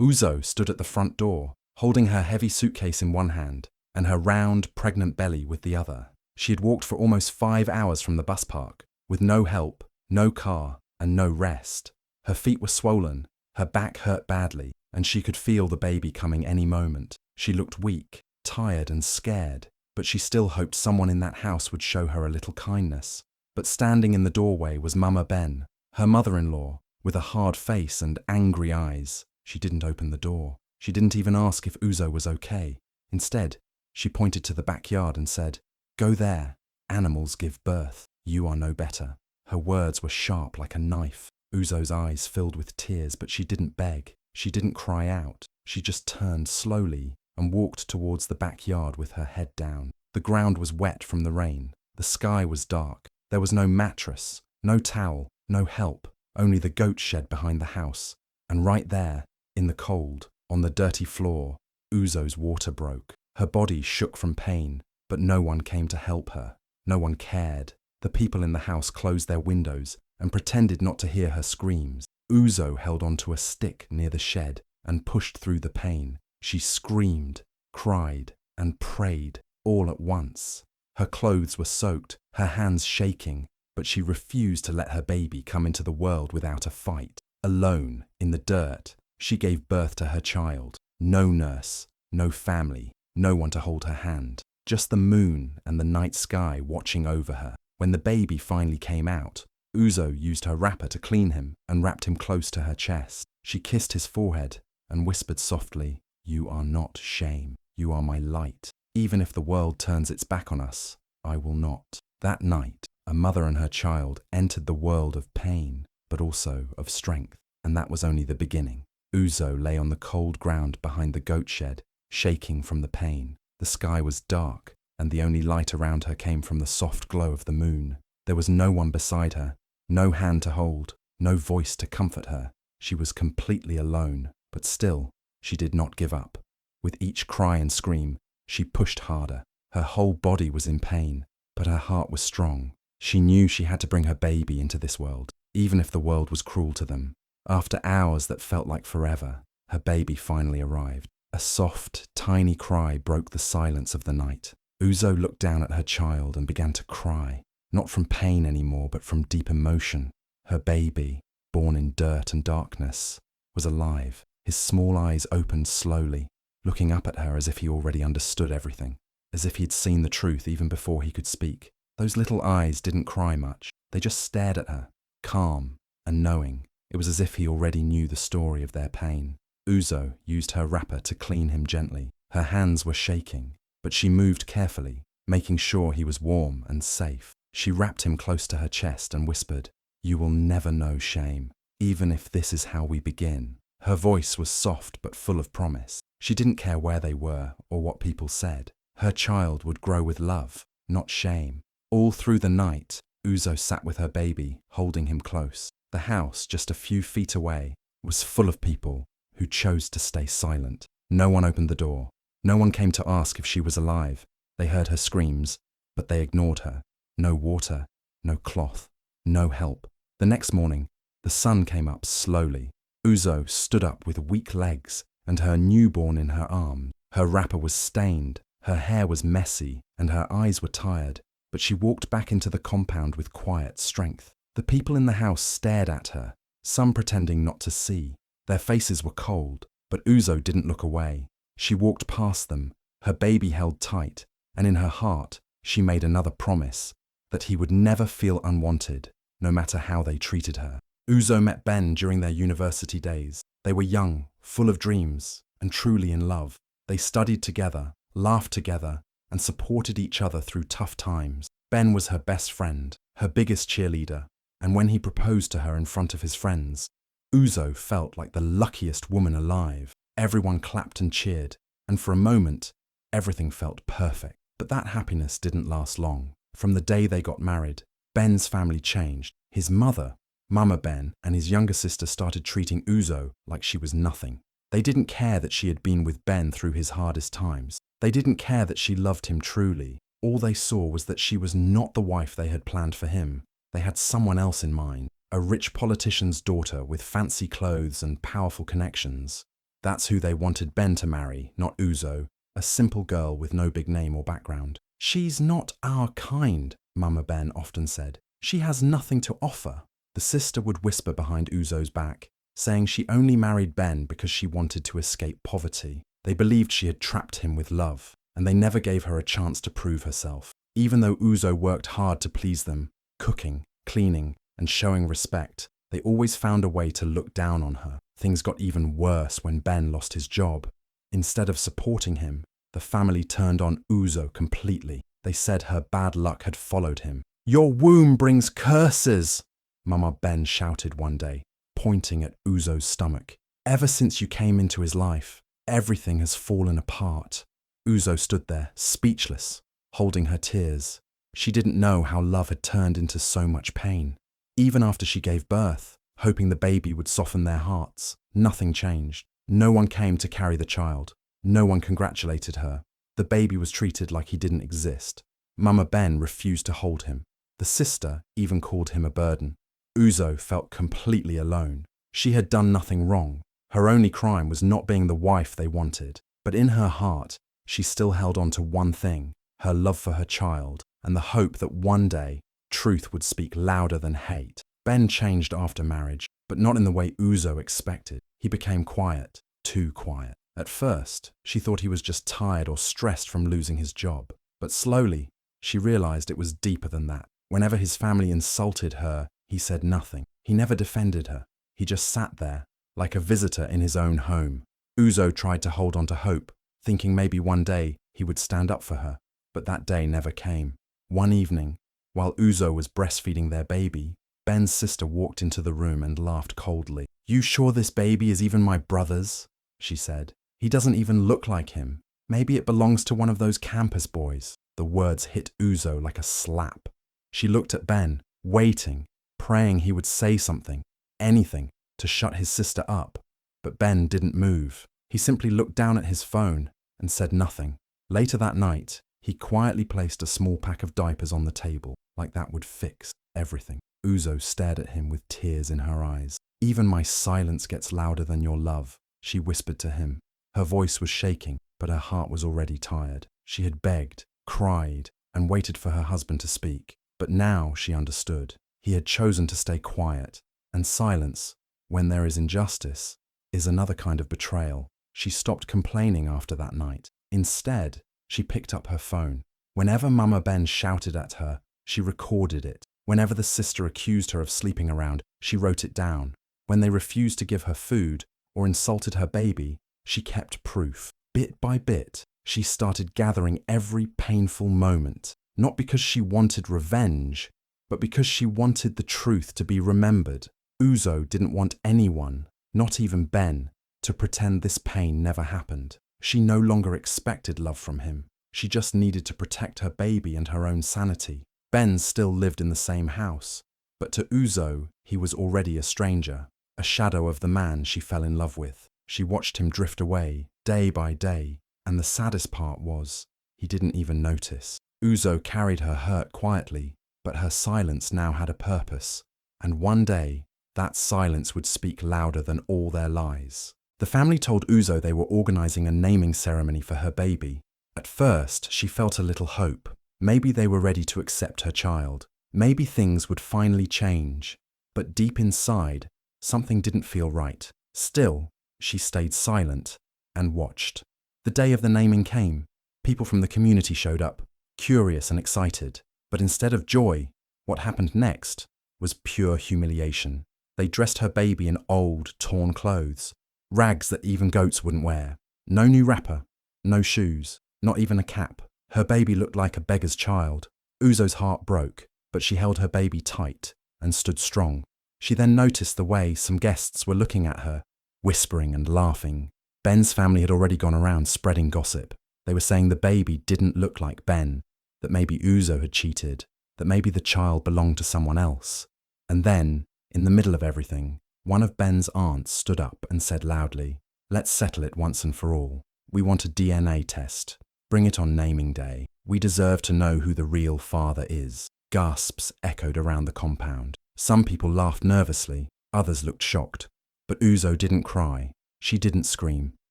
Uzo stood at the front door, holding her heavy suitcase in one hand and her round, pregnant belly with the other. She had walked for almost 5 hours from the bus park, with no help, no car, and no rest. Her feet were swollen, her back hurt badly, and she could feel the baby coming any moment. She looked weak, tired and scared, but she still hoped someone in that house would show her a little kindness. But standing in the doorway was Mama Ben, her mother-in-law, with a hard face and angry eyes. She didn't open the door. She didn't even ask if Uzo was okay. Instead, she pointed to the backyard and said, "Go there. Animals give birth. You are no better." Her words were sharp like a knife. Uzo's eyes filled with tears, but she didn't beg. She didn't cry out. She just turned slowly and walked towards the backyard with her head down. The ground was wet from the rain. The sky was dark. There was no mattress, no towel, no help, only the goat shed behind the house. And right there, in the cold, on the dirty floor, Uzo's water broke. Her body shook from pain, but no one came to help her. No one cared. The people in the house closed their windows and pretended not to hear her screams. Uzo held onto a stick near the shed and pushed through the pain. She screamed, cried, and prayed all at once. Her clothes were soaked, her hands shaking, but she refused to let her baby come into the world without a fight. Alone, in the dirt, she gave birth to her child. No nurse, no family, no one to hold her hand. Just the moon and the night sky watching over her. When the baby finally came out, Uzo used her wrapper to clean him and wrapped him close to her chest. She kissed his forehead and whispered softly, "You are not shame. You are my light. Even if the world turns its back on us, I will not." That night, a mother and her child entered the world of pain, but also of strength, and that was only the beginning. Uzo lay on the cold ground behind the goat shed, shaking from the pain. The sky was dark, and the only light around her came from the soft glow of the moon. There was no one beside her, no hand to hold, no voice to comfort her. She was completely alone, but still, she did not give up. With each cry and scream, she pushed harder. Her whole body was in pain, but her heart was strong. She knew she had to bring her baby into this world, even if the world was cruel to them. After hours that felt like forever, her baby finally arrived. A soft, tiny cry broke the silence of the night. Uzo looked down at her child and began to cry, not from pain anymore, but from deep emotion. Her baby, born in dirt and darkness, was alive. His small eyes opened slowly, looking up at her as if he already understood everything, as if he'd seen the truth even before he could speak. Those little eyes didn't cry much. They just stared at her, calm and knowing. It was as if he already knew the story of their pain. Uzo used her wrapper to clean him gently. Her hands were shaking, but she moved carefully, making sure he was warm and safe. She wrapped him close to her chest and whispered, "You will never know shame, even if this is how we begin." Her voice was soft but full of promise. She didn't care where they were or what people said. Her child would grow with love, not shame. All through the night, Uzo sat with her baby, holding him close. The house, just a few feet away, was full of people who chose to stay silent. No one opened the door. No one came to ask if she was alive. They heard her screams, but they ignored her. No water, no cloth, no help. The next morning, the sun came up slowly. Uzo stood up with weak legs and her newborn in her arms. Her wrapper was stained, her hair was messy, and her eyes were tired, but she walked back into the compound with quiet strength. The people in the house stared at her, some pretending not to see. Their faces were cold, but Uzo didn't look away. She walked past them, her baby held tight, and in her heart, she made another promise, that he would never feel unwanted, no matter how they treated her. Uzo met Ben during their university days. They were young, full of dreams, and truly in love. They studied together, laughed together, and supported each other through tough times. Ben was her best friend, her biggest cheerleader, and when he proposed to her in front of his friends, Uzo felt like the luckiest woman alive. Everyone clapped and cheered, and for a moment, everything felt perfect. But that happiness didn't last long. From the day they got married, Ben's family changed. His mother, Mama Ben, and his younger sister started treating Uzo like she was nothing. They didn't care that she had been with Ben through his hardest times. They didn't care that she loved him truly. All they saw was that she was not the wife they had planned for him. They had someone else in mind, a rich politician's daughter with fancy clothes and powerful connections. That's who they wanted Ben to marry, not Uzo, a simple girl with no big name or background. "She's not our kind," Mama Ben often said. "She has nothing to offer." The sister would whisper behind Uzo's back, saying she only married Ben because she wanted to escape poverty. They believed she had trapped him with love, and they never gave her a chance to prove herself. Even though Uzo worked hard to please them, cooking, cleaning, and showing respect, they always found a way to look down on her. Things got even worse when Ben lost his job. Instead of supporting him, the family turned on Uzo completely. They said her bad luck had followed him. "Your womb brings curses," Mama Ben shouted one day, pointing at Uzo's stomach. "Ever since you came into his life, everything has fallen apart." Uzo stood there, speechless, holding her tears. She didn't know how love had turned into so much pain. Even after she gave birth, hoping the baby would soften their hearts, nothing changed. No one came to carry the child. No one congratulated her. The baby was treated like he didn't exist. Mama Ben refused to hold him. The sister even called him a burden. Uzo felt completely alone. She had done nothing wrong. Her only crime was not being the wife they wanted. But in her heart, she still held on to one thing, her love for her child, and the hope that one day, truth would speak louder than hate. Ben changed after marriage, but not in the way Uzo expected. He became quiet, too quiet. At first, she thought he was just tired or stressed from losing his job. But slowly, she realized it was deeper than that. Whenever his family insulted her, he said nothing. He never defended her. He just sat there, like a visitor in his own home. Uzo tried to hold on to hope, thinking maybe one day he would stand up for her. But that day never came. One evening, while Uzo was breastfeeding their baby, Ben's sister walked into the room and laughed coldly. "You sure this baby is even my brother's?" she said. "He doesn't even look like him. Maybe it belongs to one of those campus boys." The words hit Uzo like a slap. She looked at Ben, waiting, praying he would say something, anything, to shut his sister up. But Ben didn't move. He simply looked down at his phone and said nothing. Later that night, he quietly placed a small pack of diapers on the table, like that would fix everything. Uzo stared at him with tears in her eyes. "Even my silence gets louder than your love," she whispered to him. Her voice was shaking, but her heart was already tired. She had begged, cried, and waited for her husband to speak. But now she understood. He had chosen to stay quiet, and silence, when there is injustice, is another kind of betrayal. She stopped complaining after that night. Instead, she picked up her phone. Whenever Mama Ben shouted at her, she recorded it. Whenever the sister accused her of sleeping around, she wrote it down. When they refused to give her food or insulted her baby, she kept proof. Bit by bit, she started gathering every painful moment, not because she wanted revenge, but because she wanted the truth to be remembered. Uzo didn't want anyone, not even Ben, to pretend this pain never happened. She no longer expected love from him. She just needed to protect her baby and her own sanity. Ben still lived in the same house, but to Uzo, he was already a stranger, a shadow of the man she fell in love with. She watched him drift away, day by day, and the saddest part was, he didn't even notice. Uzo carried her hurt quietly, but her silence now had a purpose, and one day, that silence would speak louder than all their lies. The family told Uzo they were organizing a naming ceremony for her baby. At first, she felt a little hope. Maybe they were ready to accept her child. Maybe things would finally change. But deep inside, something didn't feel right. Still, she stayed silent and watched. The day of the naming came. People from the community showed up, curious and excited. But instead of joy, what happened next was pure humiliation. They dressed her baby in old, torn clothes, rags that even goats wouldn't wear. No new wrapper, no shoes, not even a cap. Her baby looked like a beggar's child. Uzo's heart broke, but she held her baby tight and stood strong. She then noticed the way some guests were looking at her, whispering and laughing. Ben's family had already gone around spreading gossip. They were saying the baby didn't look like Ben, that maybe Uzo had cheated, that maybe the child belonged to someone else. And then, in the middle of everything, one of Ben's aunts stood up and said loudly, "Let's settle it once and for all. We want a DNA test. Bring it on naming day. We deserve to know who the real father is." Gasps echoed around the compound. Some people laughed nervously, others looked shocked. But Uzo didn't cry. She didn't scream.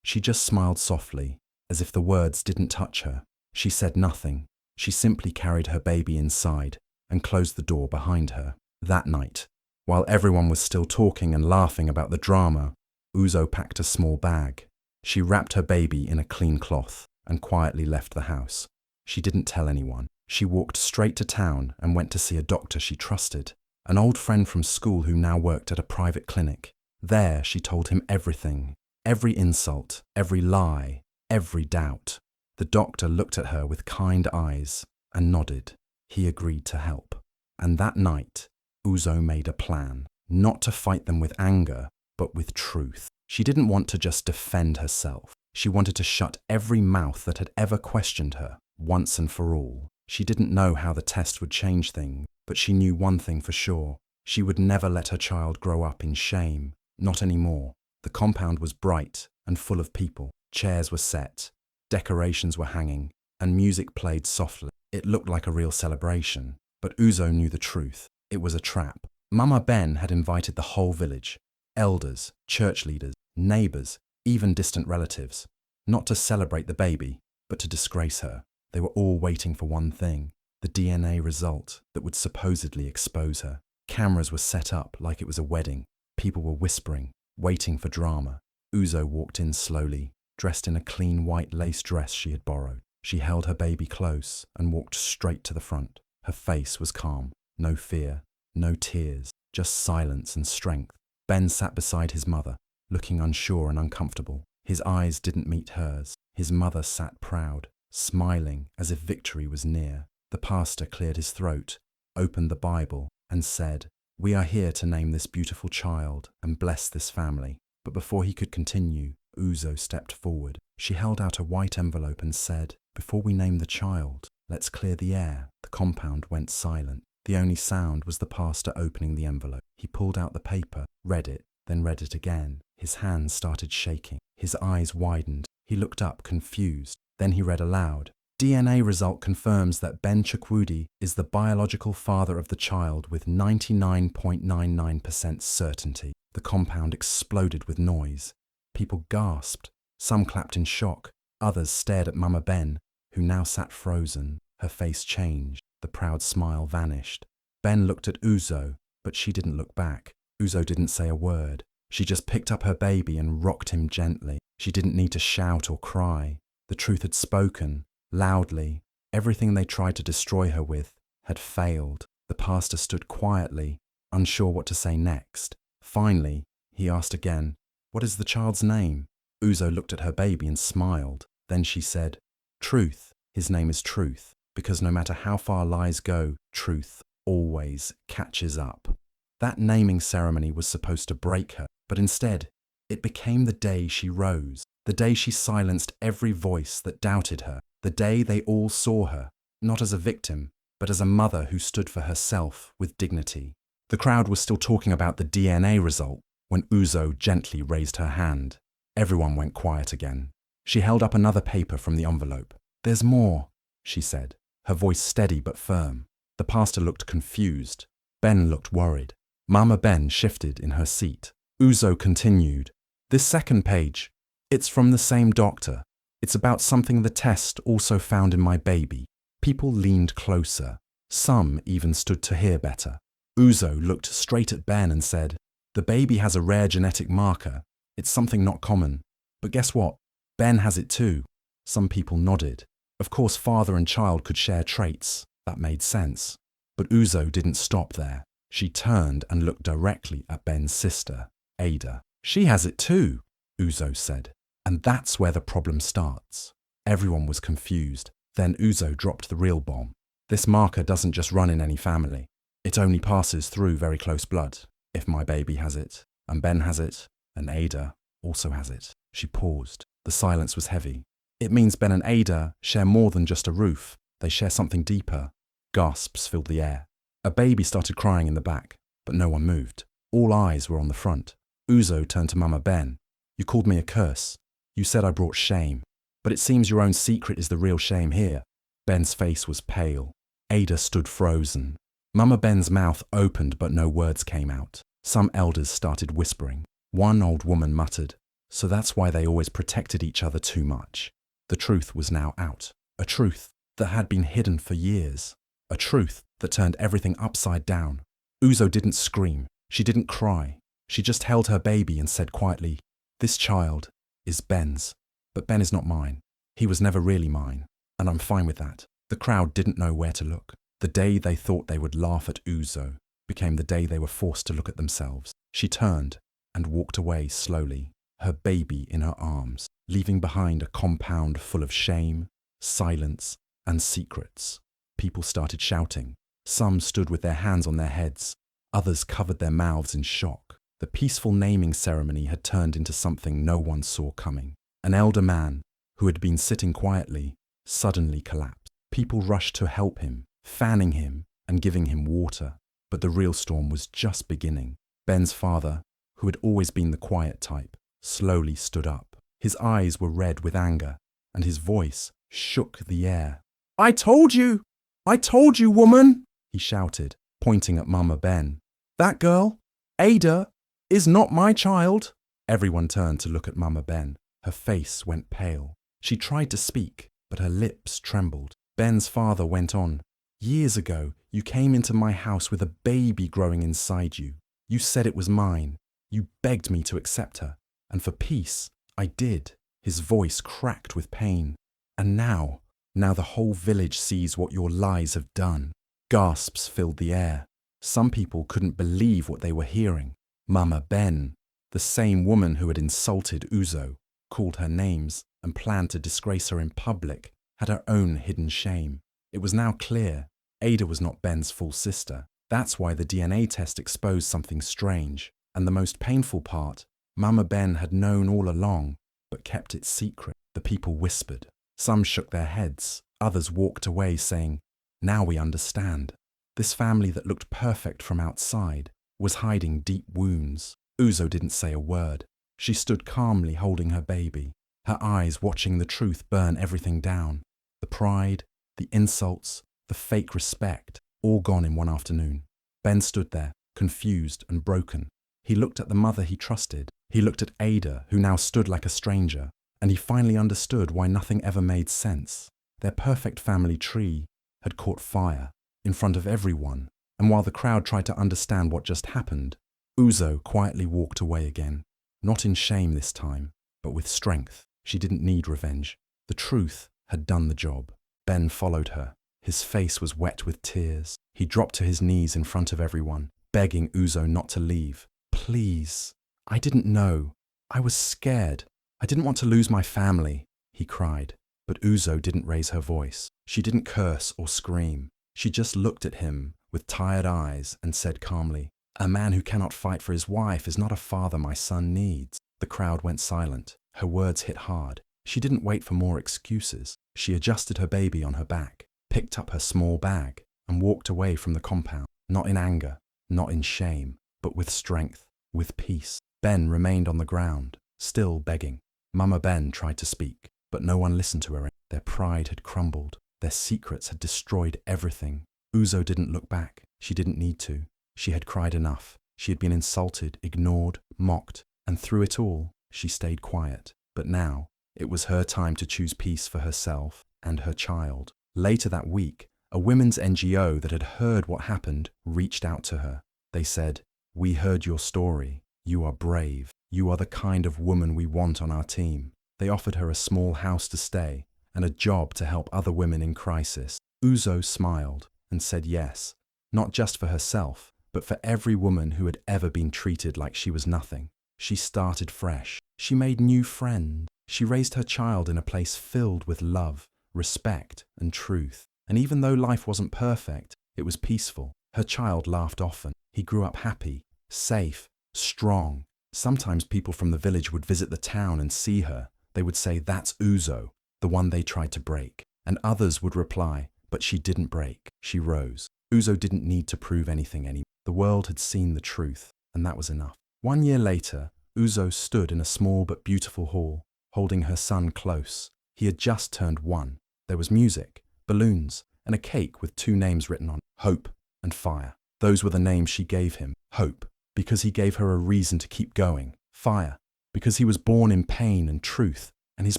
She just smiled softly, as if the words didn't touch her. She said nothing. She simply carried her baby inside and closed the door behind her. That night, while everyone was still talking and laughing about the drama, Uzo packed a small bag. She wrapped her baby in a clean cloth and quietly left the house. She didn't tell anyone. She walked straight to town and went to see a doctor she trusted, an old friend from school who now worked at a private clinic. There, she told him everything, every insult, every lie, every doubt. The doctor looked at her with kind eyes and nodded. He agreed to help. And that night, Uzo made a plan, not to fight them with anger, but with truth. She didn't want to just defend herself. She wanted to shut every mouth that had ever questioned her, once and for all. She didn't know how the test would change things, but she knew one thing for sure. She would never let her child grow up in shame. Not anymore. The compound was bright and full of people. Chairs were set, decorations were hanging, and music played softly. It looked like a real celebration. But Uzo knew the truth. It was a trap. Mama Ben had invited the whole village, elders, church leaders, neighbors, even distant relatives, not to celebrate the baby, but to disgrace her. They were all waiting for one thing, the DNA result that would supposedly expose her. Cameras were set up like it was a wedding. People were whispering, waiting for drama. Uzo walked in slowly, dressed in a clean white lace dress she had borrowed. She held her baby close and walked straight to the front. Her face was calm, no fear, no tears, just silence and strength. Ben sat beside his mother, looking unsure and uncomfortable. His eyes didn't meet hers. His mother sat proud, smiling as if victory was near. The pastor cleared his throat, opened the Bible, and said, "We are here to name this beautiful child and bless this family." But before he could continue, Uzo stepped forward. She held out a white envelope and said, "Before we name the child, let's clear the air." The compound went silent. The only sound was the pastor opening the envelope. He pulled out the paper, read it, then read it again. His hands started shaking. His eyes widened. He looked up, confused. Then he read aloud, "DNA result confirms that Ben Chukwudi is the biological father of the child with 99.99% certainty." The compound exploded with noise. People gasped. Some clapped in shock. Others stared at Mama Ben, who now sat frozen. Her face changed. The proud smile vanished. Ben looked at Uzo, but she didn't look back. Uzo didn't say a word. She just picked up her baby and rocked him gently. She didn't need to shout or cry. The truth had spoken, loudly. Everything they tried to destroy her with had failed. The pastor stood quietly, unsure what to say next. Finally, he asked again, "What is the child's name?" Uzo looked at her baby and smiled. Then she said, "Truth. His name is Truth, because no matter how far lies go, truth always catches up." That naming ceremony was supposed to break her, but instead, it became the day she rose, the day she silenced every voice that doubted her, the day they all saw her, not as a victim, but as a mother who stood for herself with dignity. The crowd was still talking about the DNA result when Uzo gently raised her hand. Everyone went quiet again. She held up another paper from the envelope. "There's more," she said, her voice steady but firm. The pastor looked confused. Ben looked worried. Mama Ben shifted in her seat. Uzo continued, "This second page, it's from the same doctor. It's about something the test also found in my baby." People leaned closer. Some even stood to hear better. Uzo looked straight at Ben and said, "The baby has a rare genetic marker. It's something not common. But guess what? Ben has it too." Some people nodded. Of course, father and child could share traits. That made sense. But Uzo didn't stop there. She turned and looked directly at Ben's sister, Ada. "She has it too," Uzo said. And that's where the problem starts. Everyone was confused. Then Uzo dropped the real bomb. "This marker doesn't just run in any family. It only passes through very close blood. If my baby has it, and Ben has it, and Ada also has it." She paused. The silence was heavy. "It means Ben and Ada share more than just a roof. They share something deeper." Gasps filled the air. A baby started crying in the back, but no one moved. All eyes were on the front. Uzo turned to Mama Ben. "You called me a curse. You said I brought shame. But it seems your own secret is the real shame here." Ben's face was pale. Ada stood frozen. Mama Ben's mouth opened, but no words came out. Some elders started whispering. One old woman muttered, So that's why they always protected each other too much. The truth was now out. A truth that had been hidden for years. A truth that turned everything upside down. Uzo didn't scream. She didn't cry. She just held her baby and said quietly, "This child is Ben's, but Ben is not mine. He was never really mine, and I'm fine with that." The crowd didn't know where to look. The day they thought they would laugh at Uzo became the day they were forced to look at themselves. She turned and walked away slowly, her baby in her arms, leaving behind a compound full of shame, silence, and secrets. People started shouting. Some stood with their hands on their heads. Others covered their mouths in shock. The peaceful naming ceremony had turned into something no one saw coming. An elder man, who had been sitting quietly, suddenly collapsed. People rushed to help him, fanning him and giving him water. But the real storm was just beginning. Ben's father, who had always been the quiet type, slowly stood up. His eyes were red with anger, and his voice shook the air. "I told you! I told you, woman!" he shouted, pointing at Mama Ben. "That girl, Ada, is not my child." Everyone turned to look at Mama Ben. Her face went pale. She tried to speak, but her lips trembled. Ben's father went on. "Years ago, you came into my house with a baby growing inside you. You said it was mine. You begged me to accept her. And for peace, I did." His voice cracked with pain. "And now the whole village sees what your lies have done." Gasps filled the air. Some people couldn't believe what they were hearing. Mama Ben, the same woman who had insulted Uzo, called her names, and planned to disgrace her in public, had her own hidden shame. It was now clear Ada was not Ben's full sister. That's why the DNA test exposed something strange. And the most painful part, Mama Ben had known all along, but kept it secret. The people whispered. Some shook their heads. Others walked away saying, "Now we understand." This family that looked perfect from outside was hiding deep wounds. Uzo didn't say a word. She stood calmly holding her baby, her eyes watching the truth burn everything down. The pride, the insults, the fake respect, all gone in one afternoon. Ben stood there, confused and broken. He looked at the mother he trusted. He looked at Ada, who now stood like a stranger, and he finally understood why nothing ever made sense. Their perfect family tree had caught fire in front of everyone, and while the crowd tried to understand what just happened, Uzo quietly walked away again, not in shame this time, but with strength. She didn't need revenge. The truth had done the job. Ben followed her. His face was wet with tears. He dropped to his knees in front of everyone, begging Uzo not to leave. "Please, I didn't know. I was scared. I didn't want to lose my family," he cried. But Uzo didn't raise her voice. She didn't curse or scream. She just looked at him with tired eyes and said calmly, "A man who cannot fight for his wife is not a father my son needs." The crowd went silent. Her words hit hard. She didn't wait for more excuses. She adjusted her baby on her back, picked up her small bag, and walked away from the compound, not in anger, not in shame, but with strength, with peace. Ben remained on the ground, still begging. Mama Ben tried to speak, but no one listened to her. Their pride had crumbled. Their secrets had destroyed everything. Uzo didn't look back. She didn't need to. She had cried enough. She had been insulted, ignored, mocked, and through it all, she stayed quiet. But now, it was her time to choose peace for herself and her child. Later that week, a women's NGO that had heard what happened reached out to her. They said, "We heard your story. You are brave. You are the kind of woman we want on our team." They offered her a small house to stay and a job to help other women in crisis. Uzo smiled and said yes, not just for herself, but for every woman who had ever been treated like she was nothing. She started fresh. She made new friends. She raised her child in a place filled with love, respect, and truth. And even though life wasn't perfect, it was peaceful. Her child laughed often. He grew up happy, safe, strong. Sometimes people from the village would visit the town and see her. They would say, "That's Uzo, the one they tried to break." And others would reply, "But she didn't break. She rose." Uzo didn't need to prove anything anymore. The world had seen the truth, and that was enough. 1 year later, Uzo stood in a small but beautiful hall, holding her son close. He had just turned 1. There was music, balloons, and a cake with 2 names written on it, Hope and Fire. Those were the names she gave him. Hope, because he gave her a reason to keep going. Fire, because he was born in pain and truth, and his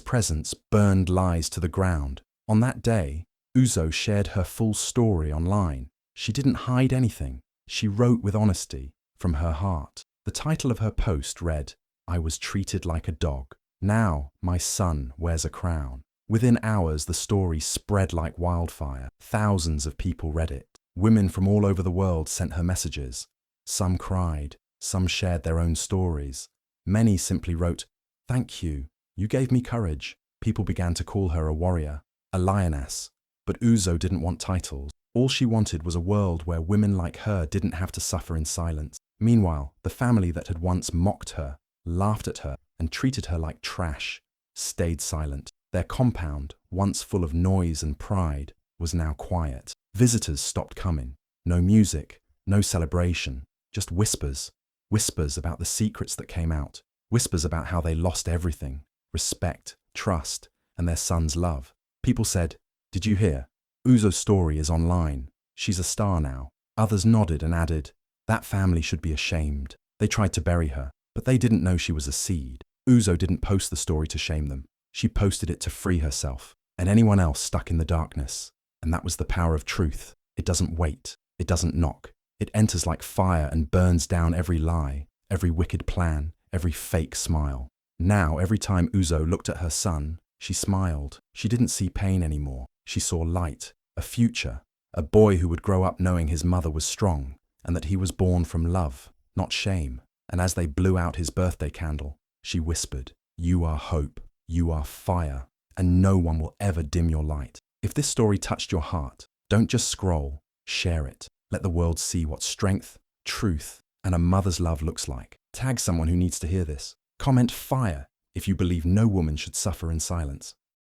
presence burned lies to the ground. On that day, Uzo shared her full story online. She didn't hide anything. She wrote with honesty, from her heart. The title of her post read, "I was treated like a dog. Now my son wears a crown." Within hours, the story spread like wildfire. Thousands of people read it. Women from all over the world sent her messages. Some cried, some shared their own stories. Many simply wrote, "Thank you, you gave me courage." People began to call her a warrior, a lioness. But Uzo didn't want titles. All she wanted was a world where women like her didn't have to suffer in silence. Meanwhile, the family that had once mocked her, laughed at her, and treated her like trash, stayed silent. Their compound, once full of noise and pride, was now quiet. Visitors stopped coming. No music, no celebration, just whispers. Whispers about the secrets that came out. Whispers about how they lost everything: respect, trust, and their son's love. People said, "Did you hear? Uzo's story is online. She's a star now." Others nodded and added, "That family should be ashamed. They tried to bury her, but they didn't know she was a seed." Uzo didn't post the story to shame them. She posted it to free herself and anyone else stuck in the darkness. And that was the power of truth. It doesn't wait. It doesn't knock. It enters like fire and burns down every lie, every wicked plan, every fake smile. Now, every time Uzo looked at her son, she smiled. She didn't see pain anymore. She saw light, a future, a boy who would grow up knowing his mother was strong and that he was born from love, not shame. And as they blew out his birthday candle, she whispered, "You are hope, you are fire, and no one will ever dim your light." If this story touched your heart, don't just scroll, share it. Let the world see what strength, truth, and a mother's love looks like. Tag someone who needs to hear this. Comment "fire" if you believe no woman should suffer in silence.